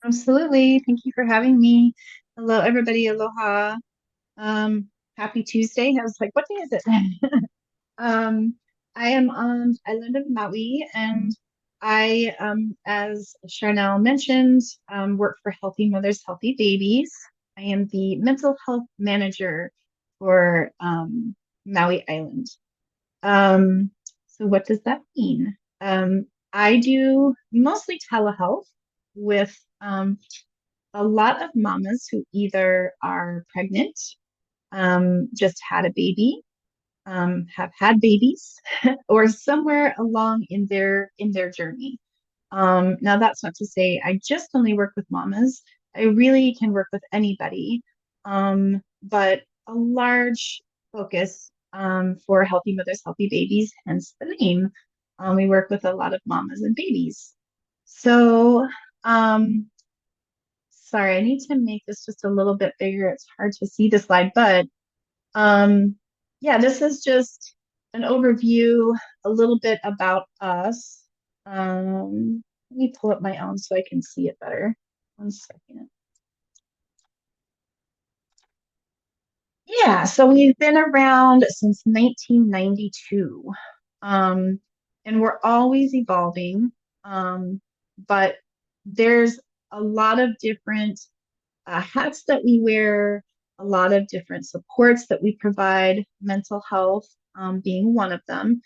Absolutely. Thank you for having me. Hello, everybody. Aloha. Um, Happy Tuesday. I was like, what day is it? Um, I am on the island of Maui, and I, as Charnel mentioned, work for Healthy Mothers, Healthy Babies. I am the mental health manager for Maui Island. Um, so what does that mean? I do mostly telehealth with a lot of mamas who either are pregnant, just had a baby, have had babies, or somewhere along in their journey. Now that's not to say I just only work with mamas. I really can work with anybody, but a large focus for Healthy Mothers, Healthy Babies, hence the name. We work with a lot of mamas and babies. So, um, sorry, I need to make this just a little bit bigger. It's hard to see the slide, but um, yeah, this is just an overview, a little bit about us. Let me pull up my own so I can see it better. One second. Yeah, so we've been around since 1992. Um, and we're always evolving. But there's a lot of different hats that we wear, a lot of different supports that we provide, mental health being one of them.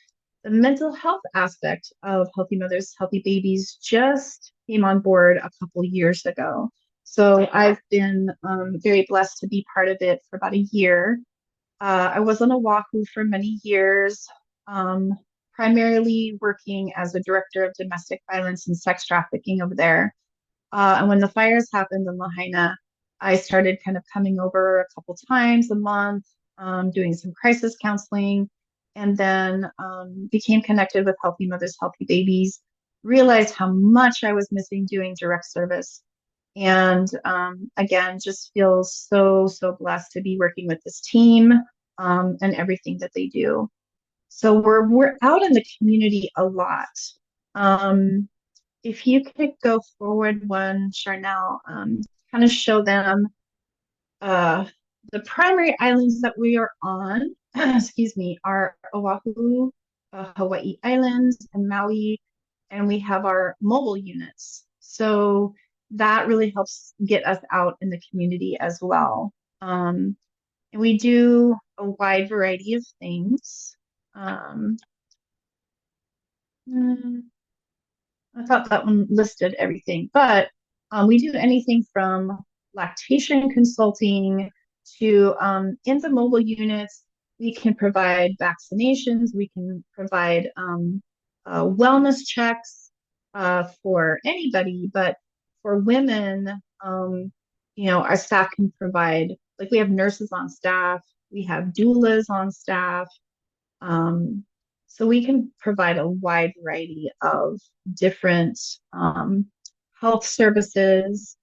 The mental health aspect of Healthy Mothers, Healthy Babies just came on board a couple years ago. So I've been very blessed to be part of it for about a year. I was on Oahu for many years, um, primarily working as a director of domestic violence and sex trafficking over there. And when the fires happened in Lahaina, I started kind of coming over a couple times a month, doing some crisis counseling, and then became connected with Healthy Mothers, Healthy Babies, realized how much I was missing doing direct service. And again, just feel so blessed to be working with this team and everything that they do. So we're out in the community a lot. Um, if you could go forward one, Charnel, kind of show them uh, the primary islands that we are on, excuse me, are Oahu, Hawaii Islands, and Maui, and we have our mobile units. So that really helps get us out in the community as well. And we do a wide variety of things. Um, mm, I thought that one listed everything, but we do anything from lactation consulting to in the mobile units, we can provide vaccinations, we can provide wellness checks for anybody, but for women, our staff can provide, like we have nurses on staff, we have doulas on staff, um, so we can provide a wide variety of different health services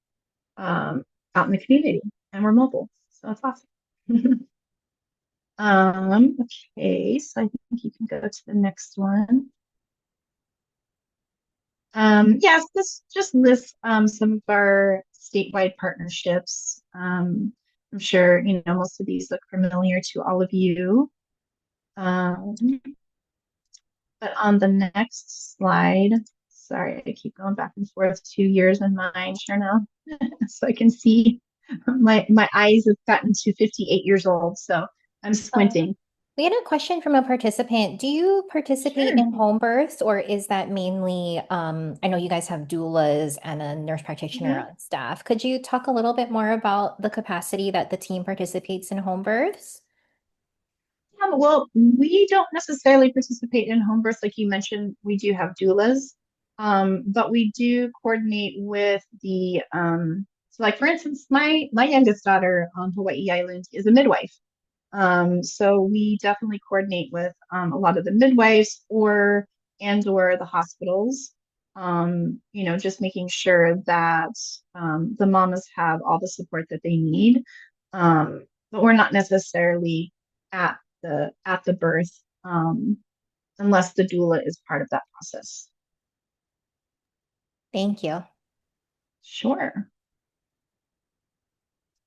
out in the community, and we're mobile, so that's awesome. Okay, so I think you can go to the next one. Yes, this just lists some of our statewide partnerships. I'm sure most of these look familiar to all of you. Um, But on the next slide, sorry, I keep going back and forth 2 years in mine, sure now, so I can see my eyes have gotten to 58 years old, so I'm Uh, squinting. we had a question from a participant. Do you participate Sure. in home births, or is that mainly, I know you guys have doulas and a nurse practitioner Mhm. on staff. Could you talk a little bit more about the capacity that the team participates in home births? Well, we don't necessarily participate in home births like you mentioned. We do have doulas, but we do coordinate with the so like for instance, my youngest daughter on Hawaii Island is a midwife. So we definitely coordinate with a lot of the midwives or the hospitals. Just making sure that the mamas have all the support that they need. But we're not necessarily at the birth unless the doula is part of that process. Thank you. Sure.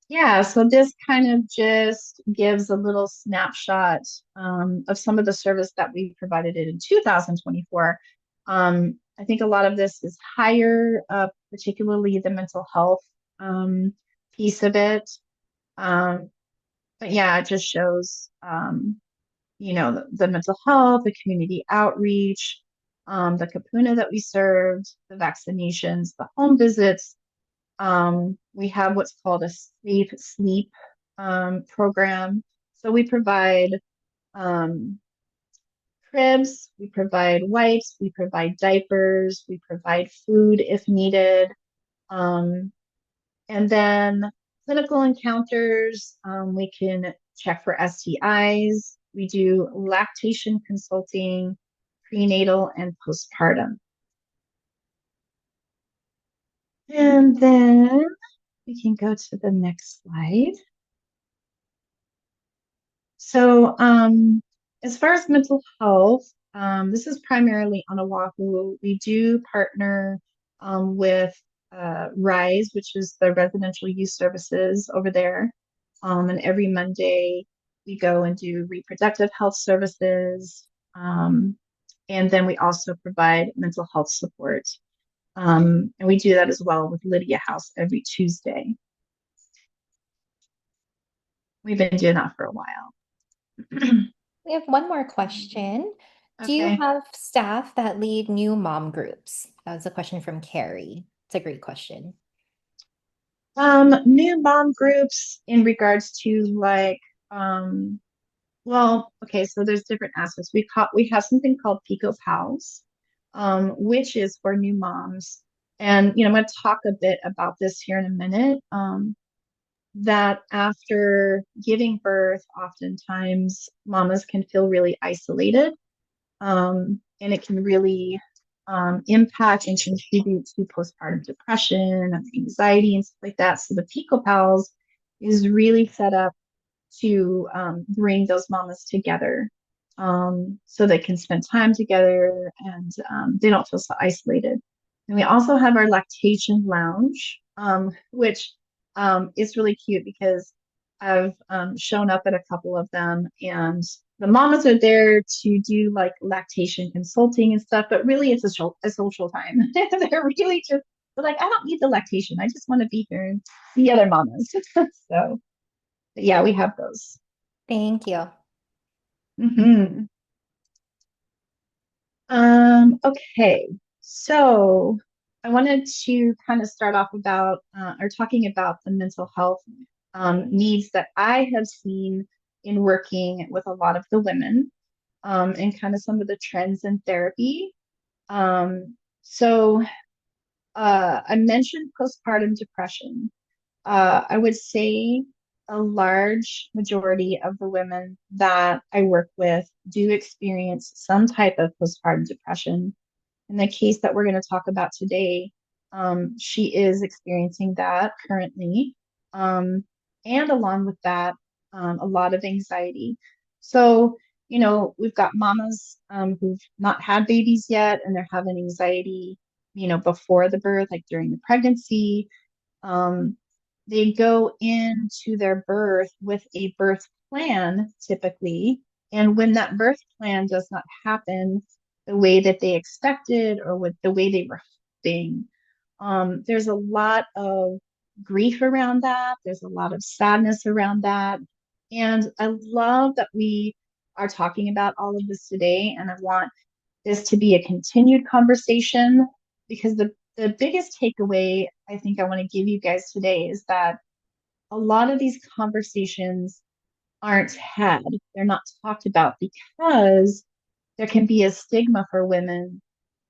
Yeah, so this kind of just gives a little snapshot of some of the service that we provided in 2024. I think a lot of this is higher, particularly the mental health piece of it. Um, but yeah, it just shows, the mental health, the community outreach, the kapuna that we served, the vaccinations, the home visits. We have what's called a safe sleep program. So we provide um, cribs, we provide wipes, we provide diapers, we provide food if needed. Um, and then clinical encounters, we can check for STIs. We do lactation consulting, prenatal, and postpartum. And then we can go to the next slide. So, as far as mental health, this is primarily on Oahu. We do partner with RISE, which is the residential youth services over there. And every Monday, we go and do reproductive health services. Um, and then we also provide mental health support. And we do that as well with Lydia House every Tuesday. We've been doing that for a while. We have one more question. Do you Okay. have staff that lead new mom groups? That was a question from Carrie. It's a great question. New mom groups in regards to like, um, well, okay, so there's different aspects. We have something called Pico Pals, which is for new moms. And I'm going to talk a bit about this here in a minute. That after giving birth, oftentimes mamas can feel really isolated, and it can really impact and contribute to postpartum depression and anxiety and stuff like that. So the Pico Pals is really set up to bring those mamas together, so they can spend time together and they don't feel so isolated. And we also have our lactation lounge, which is really cute because I've shown up at a couple of them, and the mamas are there to do like lactation consulting and stuff, but really it's a social time. They're really just they're like, I don't need the lactation. I just want to be here and see other mamas. So, but yeah, we have those. Thank you. Hmm. Okay, so I wanted to kind of start off about or talking about the mental health needs that I have seen in working with a lot of the women, and kind of some of the trends in therapy. So I mentioned postpartum depression. I would say a large majority of the women that I work with do experience some type of postpartum depression. In the case that we're going to talk about today, she is experiencing that currently. Um, and along with that, a lot of anxiety. So, we've got mamas who've not had babies yet and they're having anxiety, before the birth, like during the pregnancy. Um, they go into their birth with a birth plan typically. And when that birth plan does not happen the way that they expected or with the way they were hoping, there's a lot of grief around that. There's a lot of sadness around that. And I love that we are talking about all of this today. And I want this to be a continued conversation because the biggest takeaway I think I want to give you guys today is that a lot of these conversations aren't had. They're not talked about because there can be a stigma for women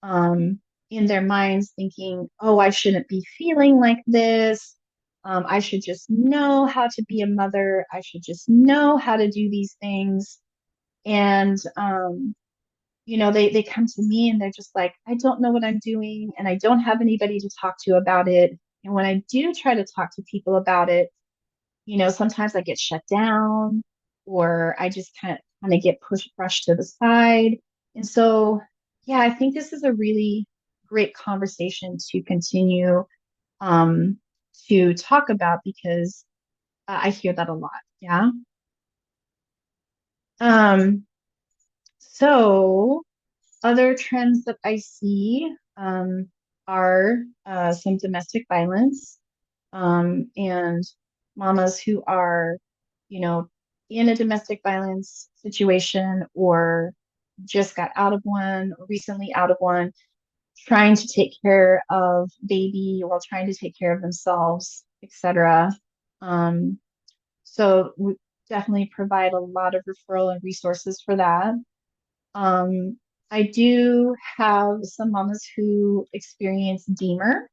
um, in their minds thinking, oh, I shouldn't be feeling like this. I should just know how to be a mother. I should just know how to do these things. And they come to me and they're just like, I don't know what I'm doing and I don't have anybody to talk to about it. And when I do try to talk to people about it, sometimes I get shut down or I just kind of get brushed to the side. And so, yeah, I think this is a really great conversation to continue. um, to talk about because I hear that a lot. Yeah. Um, so other trends that I see are some domestic violence and mamas who are, you know, in a domestic violence situation or just got out of one or recently out of one, trying to take care of baby while trying to take care of themselves, etc. Um, so we definitely provide a lot of referral and resources for that. Um, I do have some mamas who experience Deemer.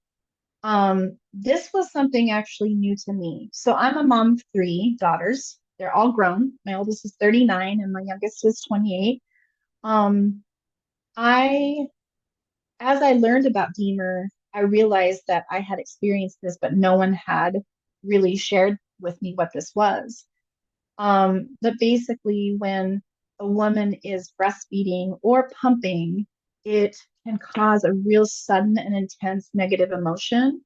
This was something actually new to me. So I'm a mom of three daughters. They're all grown. My oldest is 39 and my youngest is 28. Um, I, as I learned about Deemer, I realized that I had experienced this, but no one had really shared with me what this was. But basically, when a woman is breastfeeding or pumping, it can cause a real sudden and intense negative emotion.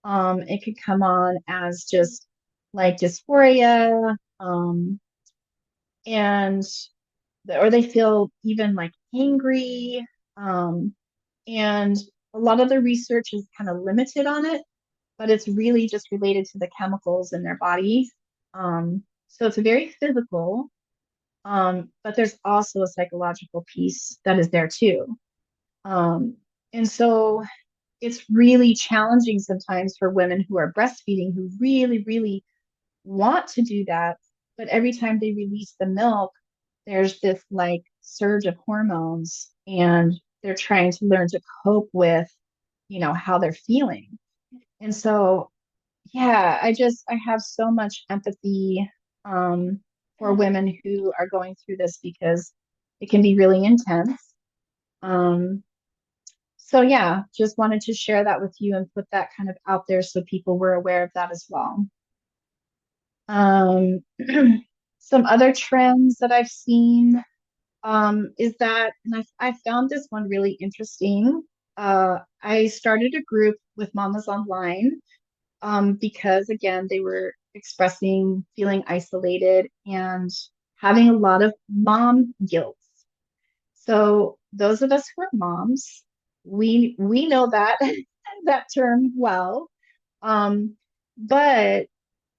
It could come on as just like dysphoria, and or they feel even like angry. Um, and a lot of the research is kind of limited on it, but it's really just related to the chemicals in their body. So it's very physical, but there's also a psychological piece that is there too. Um, and so it's really challenging sometimes for women who are breastfeeding who really, really want to do that. But every time they release the milk, there's this like surge of hormones and they're trying to learn to cope with, how they're feeling. And so, yeah, I have so much empathy for women who are going through this because it can be really intense. Um, so yeah, just wanted to share that with you and put that kind of out there so people were aware of that as well. Um, some other trends that I've seen is that, and I found this one really interesting. I started a group with mamas online because, again, they were expressing feeling isolated and having a lot of mom guilt. So those of us who are moms, we know that that term well. Um, but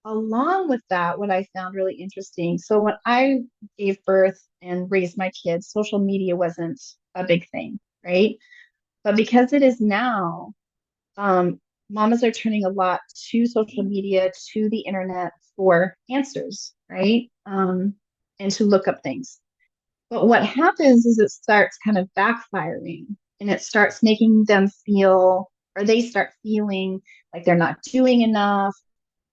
along with that, what I found really interesting. So when I gave birth and raised my kids, social media wasn't a big thing, right? But because it is now, mamas are turning a lot to social media, to the internet for answers, right? And to look up things. But what happens is it starts kind of backfiring and it starts making them feel, or they start feeling like they're not doing enough.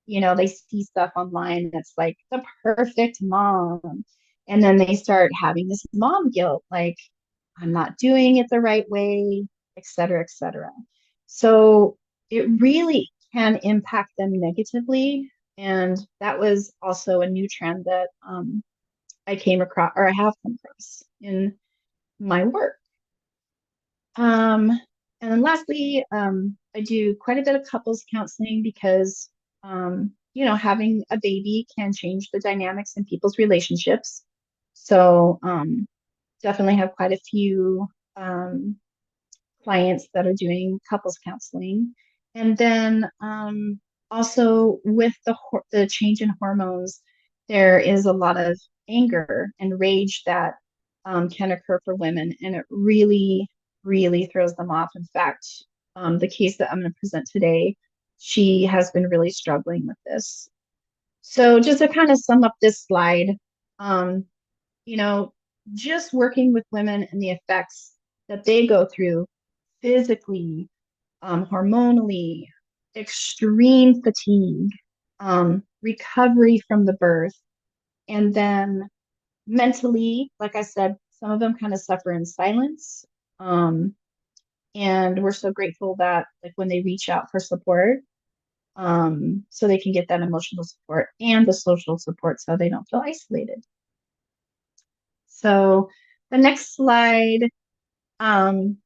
They see stuff online that's like the perfect mom. And then they start having this mom guilt, like, I'm not doing it the right way, et cetera, et cetera. So it really can impact them negatively. And that was also a new trend that I came across, or I have come across in my work. Um, and then lastly, I do quite a bit of couples counseling because, having a baby can change the dynamics in people's relationships. So, definitely have quite a few clients that are doing couples counseling. And then also with the change in hormones, there is a lot of anger and rage that can occur for women, and it really, really throws them off. In fact, the case that I'm going to present today, she has been really struggling with this. So just to kind of sum up this slide, um, you know, just working with women and the effects that they go through physically, hormonally, extreme fatigue, recovery from the birth, and then mentally, like I said, some of them kind of suffer in silence. Um, and we're so grateful that like when they reach out for support, so they can get that emotional support and the social support so they don't feel isolated. So the next slide, um,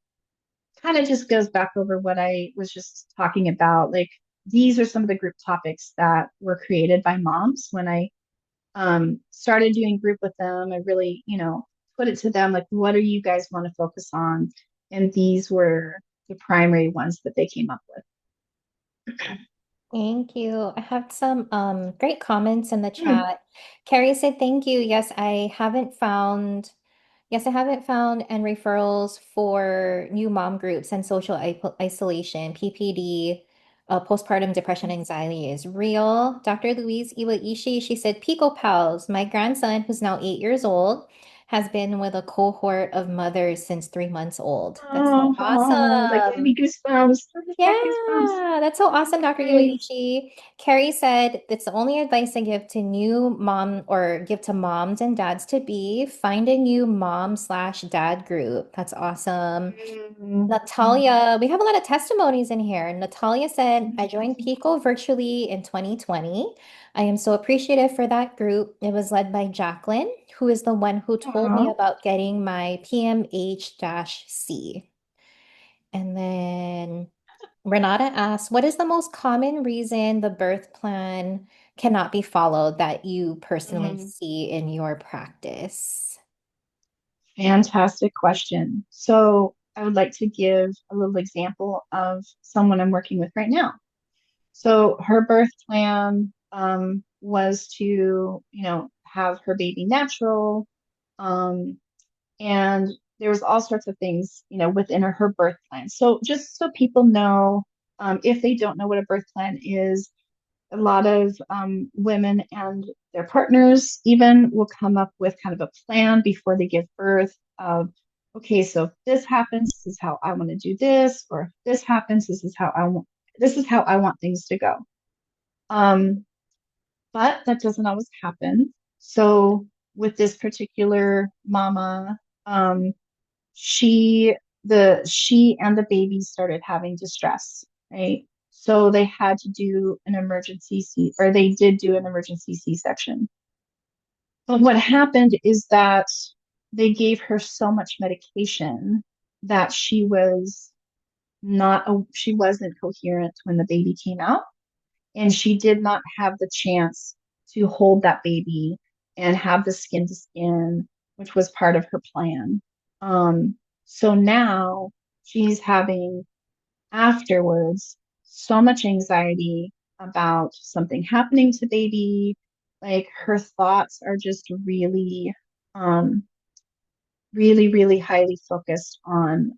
kind of just goes back over what I was just talking about. Like these are some of the group topics that were created by moms when I started doing group with them. I really, put it to them like, what do you guys want to focus on? And these were the primary ones that they came up with. Thank you. I have some great comments in the Hmm. chat. Carrie said, thank you. Yes, I haven't found and referrals for new mom groups and social isolation, PPD, postpartum depression, anxiety is real. Dr. Louise Iwaishi, she said, Pico Pals, my grandson, who's now 8 years old, has been with a cohort of mothers since 3 months old. That's so Like gave me awesome. goosebumps. I just got goosebumps. Yeah, that's so awesome, Dr. Yay. Iwaishi. Carrie said that's the only advice I give to new mom or give to moms and dads to be find a new mom slash dad group. That's awesome. Mhm. Natalia, we have a lot of testimonies in here. Natalia said, I joined Pico virtually in 2020. I am so appreciative for that group. It was led by Jacqueline, who is the one who told me Aw. about getting my PMH-C. And then Renata asks, what is the most common reason the birth plan cannot be followed that you personally Mm. see in your practice? Fantastic question. So I would like to give a little example of someone I'm working with right now. So her birth plan was to, have her baby natural. Um, and there was all sorts of things, within her birth plan. So just so people know, if they don't know what a birth plan is, a lot of women and their partners even will come up with kind of a plan before they give birth of, okay, so if this happens, this is how I want to do this, or if this happens, this is how I want things to go. Um, but that doesn't always happen. So with this particular mama, um, she she and the baby started having distress, right? So they had to do an emergency C, or they did do an emergency C-section. But what happened is that they gave her so much medication that she wasn't coherent when the baby came out, and she did not have the chance to hold that baby and have the skin to skin, which was part of her plan. Um, so now she's having afterwards so much anxiety about something happening to baby. Like her thoughts are just um, really highly focused on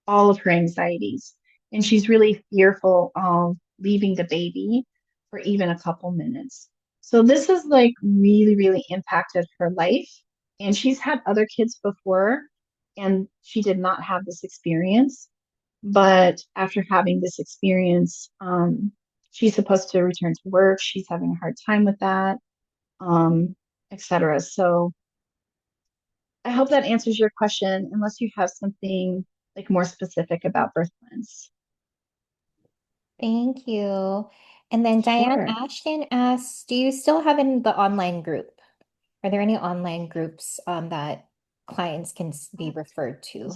all of her anxieties. And she's really fearful of leaving the baby for even a couple minutes. So this has like really impacted her life. And she's had other kids before, and she did not have this experience. But after having this experience, she's supposed to return to work. She's having a hard time with that, etc. So I hope that answers your question, unless you have something like more specific about birth plans. Thank you. And then Diane Sure. Ashton asks, do you still have in the online group? Are there any online groups that clients can be referred to?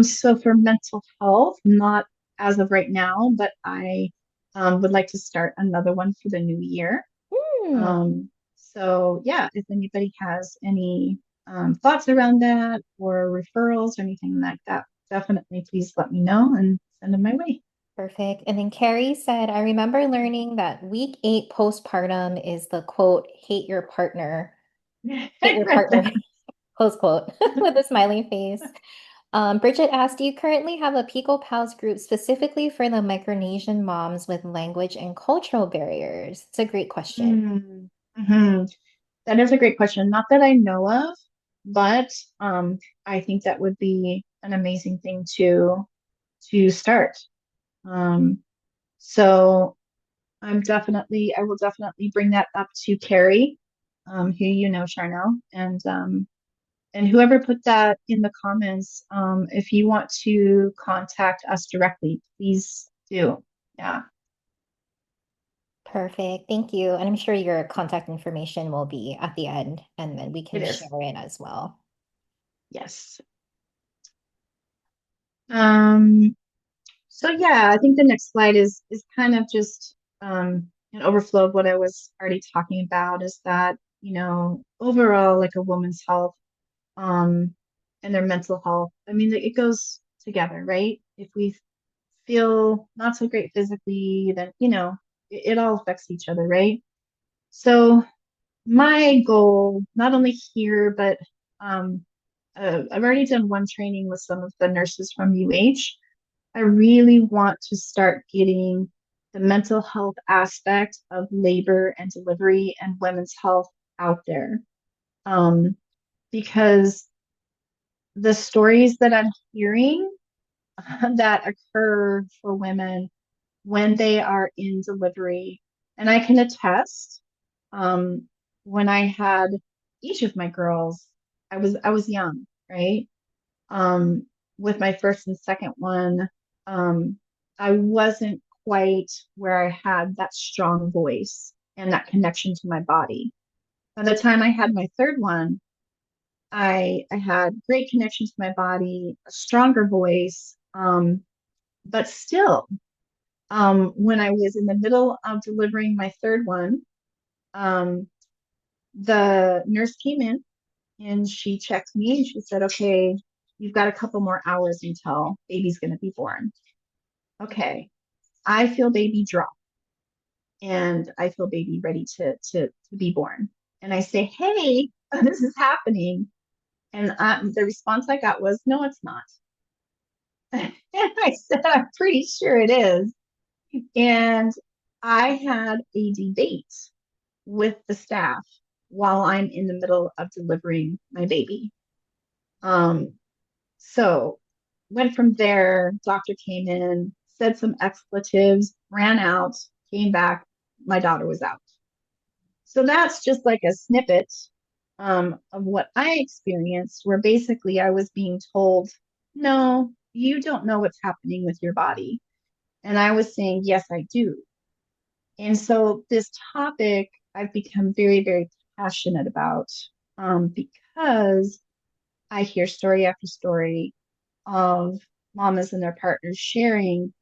So for mental health, not as of right now, but I would like to start another one for the new year. Hmm, So yeah, if anybody has any thoughts around that or referrals or anything like that, definitely please let me know and send them my way. perfect. And then Carrie said, I remember learning that week 8 postpartum is the quote, hate your partner, close quote, with a smiley face. Bridget asked, do you currently have a Pico Pals group specifically for the Micronesian moms with language and cultural barriers? It's a great question. Mm-hmm. That is a great question. Not that I know of, but I think that would be an amazing thing to start. Um, so I will definitely bring that up to Carrie, who you know, Charnel, and whoever put that in the comments. If you want to contact us directly, please do. Yeah, Perfect. Thank you. And I'm sure your contact information will be at the end, and then we it can is. share it as well. Yes. Um, so yeah, I think the next slide is kind of just an overflow of what I was already talking about is that, overall like a woman's health um and their mental health. I mean, it goes together, right? If we feel not so great physically, then, it all affects each other, right? So my goal, not only here, but um, I've already done one training with some of the nurses from UH. I really want to start getting the mental health aspect of labor and delivery and women's health out there. Um, because the stories that I'm hearing that occur for women when they are in delivery, and I can attest, um, when I had each of my girls, I was young, right? Um, with my first and second one, um, I wasn't quite where I had that strong voice and that connection to my body. By the time I had my third one, I had great connection to my body, a stronger voice, but still, when I was in the middle of delivering my third one, um, the nurse came in and she checked me and she said, "Okay, you've got a couple more hours until baby's going to be born." Okay, I feel baby drop and I feel baby ready to be born. And I say, "Hey, this is happening." And the response I got was, "No, it's not." And I said, "I'm pretty sure it is." And I had a debate with the staff while I'm in the middle of delivering my baby. Um, so went from there, doctor came in, said some expletives, ran out, came back, my daughter was out. So that's just like a snippet of what I experienced, where basically I was being told, no, you don't know what's happening with your body. And I was saying, yes, I do. And so this topic I've become very, very passionate about because I hear story after story of mamas and their partners sharing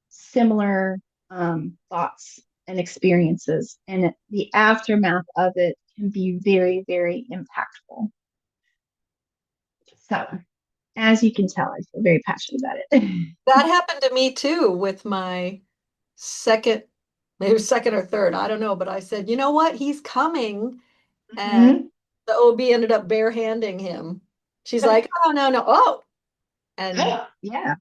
similar thoughts and experiences. And the aftermath of it can be very, very impactful. So, as you can tell, I feel very passionate about it. That happened to me too with my second, maybe second or third, I don't know, but I said, you know what? He's coming. And Mhm. the OB ended up barehanding him. She's like, oh, no, no. Oh, and Yeah,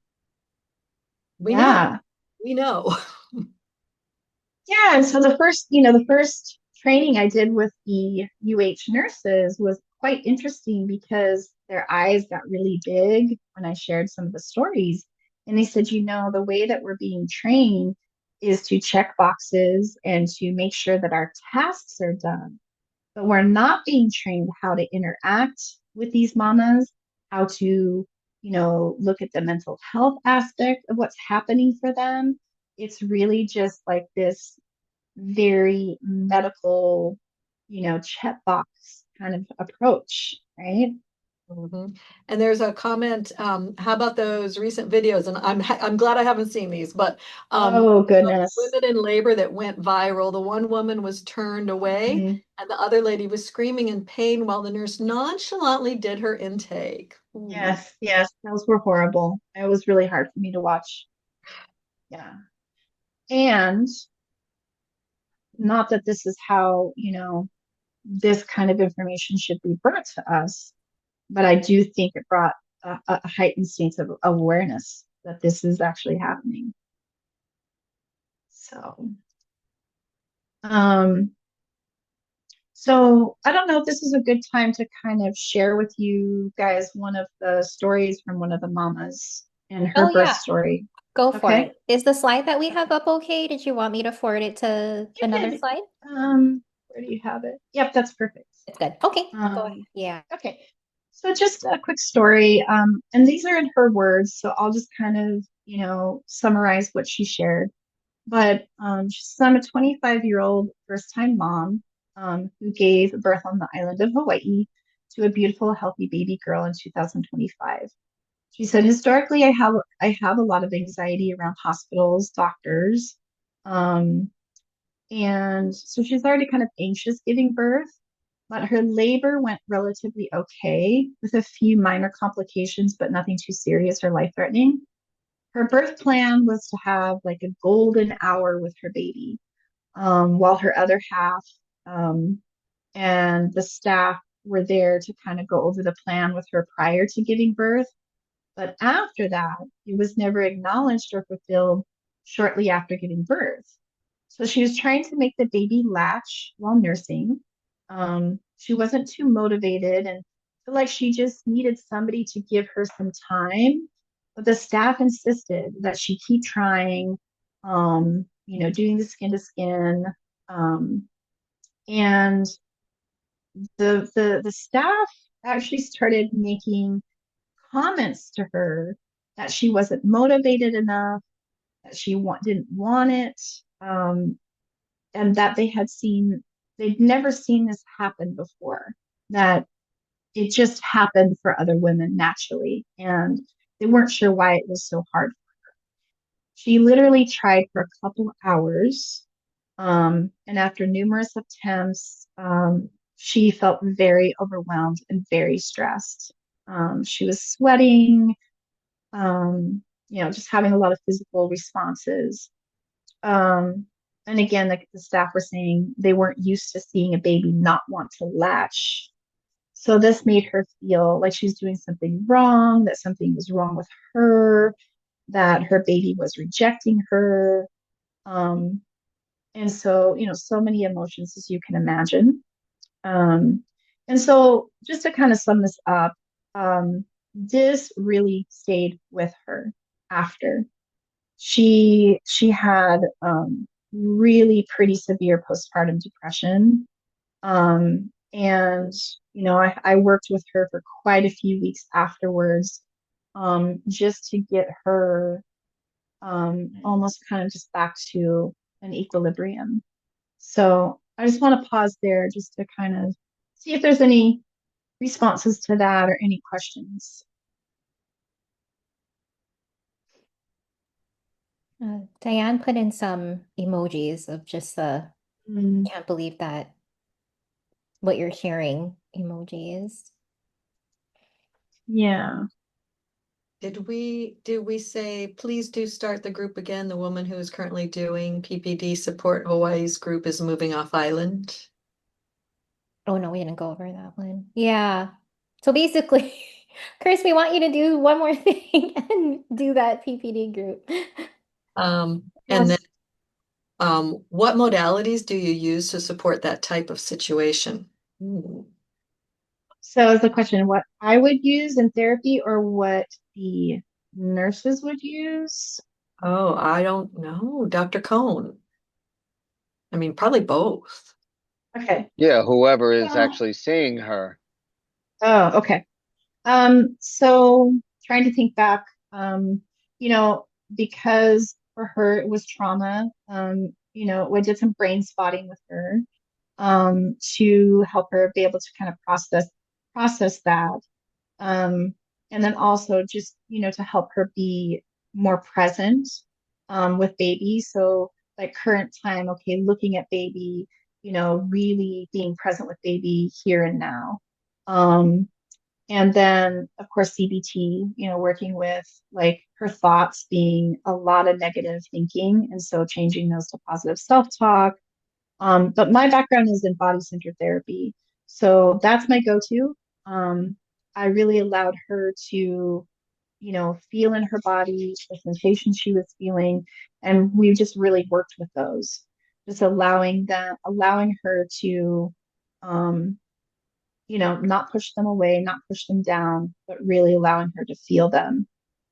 we know, yeah. we know. Yeah, and so the first training I did with the UH nurses was quite interesting because their eyes got really big when I shared some of the stories. And they said, the way that we're being trained is to check boxes and to make sure that our tasks are done. But we're not being trained how to interact with these mamas, how to, look at the mental health aspect of what's happening for them. It's really just like this very medical, checkbox kind of approach, right? Mhm. And there's a comment, how about those recent videos? And I'm glad I haven't seen these, but Oh, goodness. women in labor that went viral. The one woman was turned away, Mhm. and the other lady was screaming in pain while the nurse nonchalantly did her intake. Ooh. Yes, yes, those were horrible. It was really hard for me to watch. Yeah. And not that this is how, this kind of information should be brought to us, but I do think it brought a heightened sense of awareness that this is actually happening. So, um, so I don't know if this is a good time to kind of share with you guys one of the stories from one of the mamas and her Oh birth yeah, story. go for Okay. it. Is the slide that we Okay. have up okay? Did you want me to forward it to You another can, slide? where do you have it? Yep, that's perfect. It's good. Okay, go ahead. Um, Yeah. okay. So just a quick story. And these are in her words, so I'll just kind of, summarize what she shared. But I'm a 25-year-old first-time mom who gave birth on the island of Hawaii to a beautiful, healthy baby girl in 2025. She said, historically, I have a lot of anxiety around hospitals, doctors. Um, and so she's already kind of anxious giving birth, but her labor went relatively okay with a few minor complications, but nothing too serious or life-threatening. Her birth plan was to have like a golden hour with her baby, while her other half and the staff were there to kind of go over the plan with her prior to giving birth. But after that, it was never acknowledged or fulfilled shortly after giving birth. So she was trying to make the baby latch while nursing. She wasn't too motivated and felt like she just needed somebody to give her some time. But the staff insisted that she keep trying, doing the skin to skin. Um, and the staff actually started making comments to her that she wasn't motivated enough, that didn't want it, and that they'd never seen this happen before, that it just happened for other women naturally, and they weren't sure why it was so hard. She literally tried for a couple hours, and after numerous attempts, she felt very overwhelmed and very stressed. She was sweating, just having a lot of physical responses. And again, the staff were saying they weren't used to seeing a baby not want to latch. So this made her feel like she was doing something wrong, that something was wrong with her, that her baby was rejecting her. Um, and so, so many emotions as you can imagine. Um, and so just to kind of sum this up, this really stayed with her after. She had really pretty severe postpartum depression. And I worked with her for quite a few weeks afterwards, just to get her almost kind of just back to an equilibrium. So I just want to pause there just to kind of see if there's any responses to that or any questions. Diane put in some emojis of just the Mm, can't believe that what you're sharing emojis. yeah. Did we say, please do start the group again? The woman who is currently doing PPD support Hawaii's group is moving off island. Oh no, we didn't go over that one. Yeah. So basically, Chris, we want you to do one more thing and do that PPD group. And then Yes. what modalities do you use to support that type of situation? Ooh. So is the question what I would use in therapy or what the nurses would use? Oh, I don't know. Dr. Cohn. I mean, probably both. Okay. Yeah, whoever is Well, actually seeing her. oh, okay. So trying to think back, you know, because for her it was trauma, we did some brain spotting with her, to help her be able to kind of process that. Um, and then also just, to help her be more present, with baby. So like current time, okay, looking at baby, really being present with baby here and now. Um, and then, of course, CBT, working with like her thoughts being a lot of negative thinking. And so changing those to positive self-talk. But my background is in body-centered therapy. So that's my go-to. I really allowed her to, feel in her body the sensation she was feeling. And we just really worked with those, just allowing her to, um, not push them away, not push them down, but really allowing her to feel them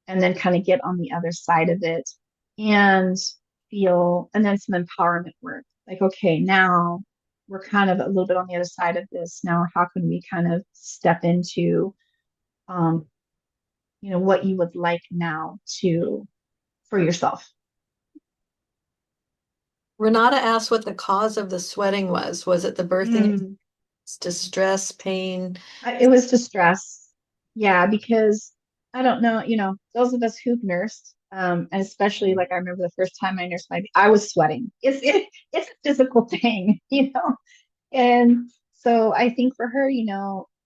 and then kind of get on the other side of it and and then some empowerment work. Like, okay, now we're kind of a little bit on the other side of this. Now, how can we kind of step into, um, what you would like now for yourself? Renata asked what the cause of the sweating was. Was it the birthing, Mm. distress, pain? It was distress. Yeah, because I don't know, those of us who've nursed, and especially like I remember the first time I nursed I was sweating. It's a physical thing, And so I think for her,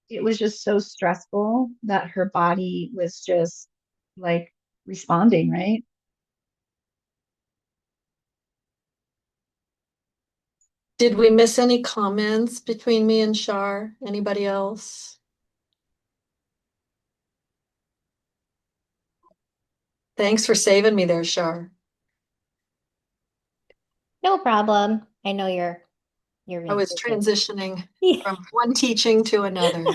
it was just so stressful that her body was just like responding, right? Did we miss any comments between me and Shar? Anybody else? Thanks for saving me there, Shar. No problem. I know you're I really was good. transitioning Yeah. from one teaching to another.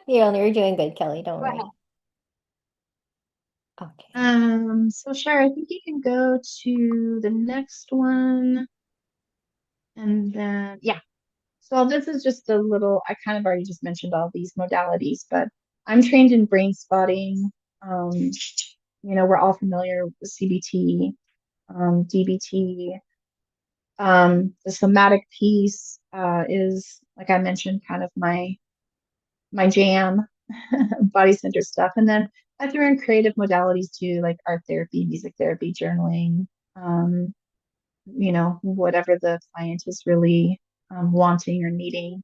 You're doing good, Kelly. Don't worry. Okay. So Shar, I think you can go to the next one. And then, yeah. So this is just a little, I kind of already just mentioned all these modalities, but I'm trained in brain spotting. We're all familiar with CBT, DBT. The somatic piece is, like I mentioned, kind of my jam, body center stuff. And then I threw in creative modalities too, like art therapy, music therapy, journaling, um, whatever the client is really wanting or needing.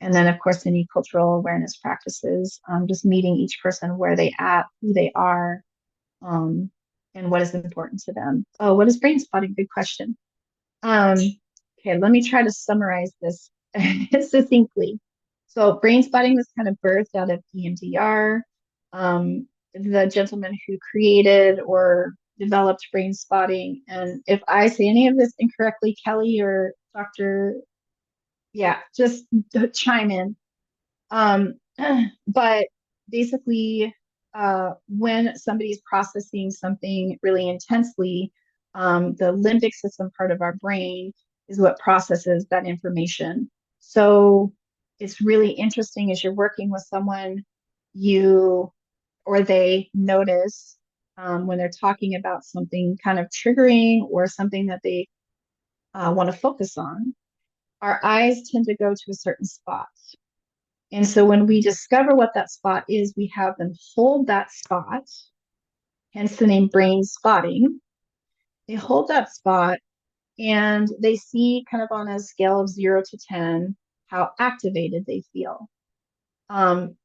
And then, of course, any cultural awareness practices, just meeting each person where they at, who they are, um, and what is important to them. Oh, what is brain spotting? Good question. Um, okay, let me try to summarize this succinctly. So, brain spotting was kind of birthed out of EMDR. The gentleman who created or developed brain spotting, and if I say any of this incorrectly, Kelly or Dr. Yeah, just chime in. Um, but basically, when somebody's processing something really intensely, the limbic system part of our brain is what processes that information. So it's really interesting as you're working with someone, you or they notice when they're talking about something kind of triggering or something that they want to focus on. Our eyes tend to go to a certain spot. And so when we discover what that spot is, we have them hold that spot, hence the name brain spotting. They hold that spot and they see kind of on a scale of 0 to 10 how activated they feel. Um,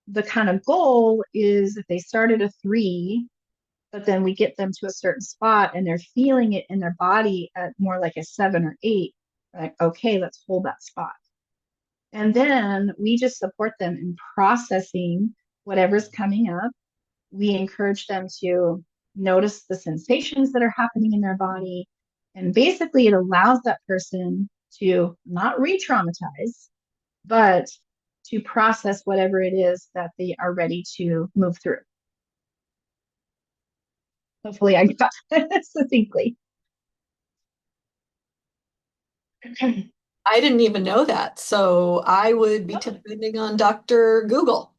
the kind of goal is if they start at a 3, but then we get them to a certain spot and they're feeling it in their body at more like a 7 or 8, like, okay, let's hold that spot. And then we just support them in processing whatever's coming up. We encourage them to notice the sensations that are happening in their body. And basically, it allows that person to not re traumatize, but to process whatever it is that they are ready to move through. Hopefully, I got that succinctly. I didn't even know that, so I would be depending on Dr. Google.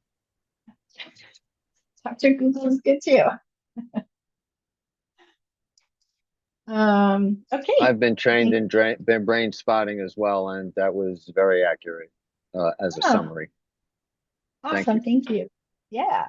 Dr. Google is good too. Okay. I've been trained in brain spotting as well, and that was very accurate as a Oh, summary. Thank you. awesome. Thank you. Yeah.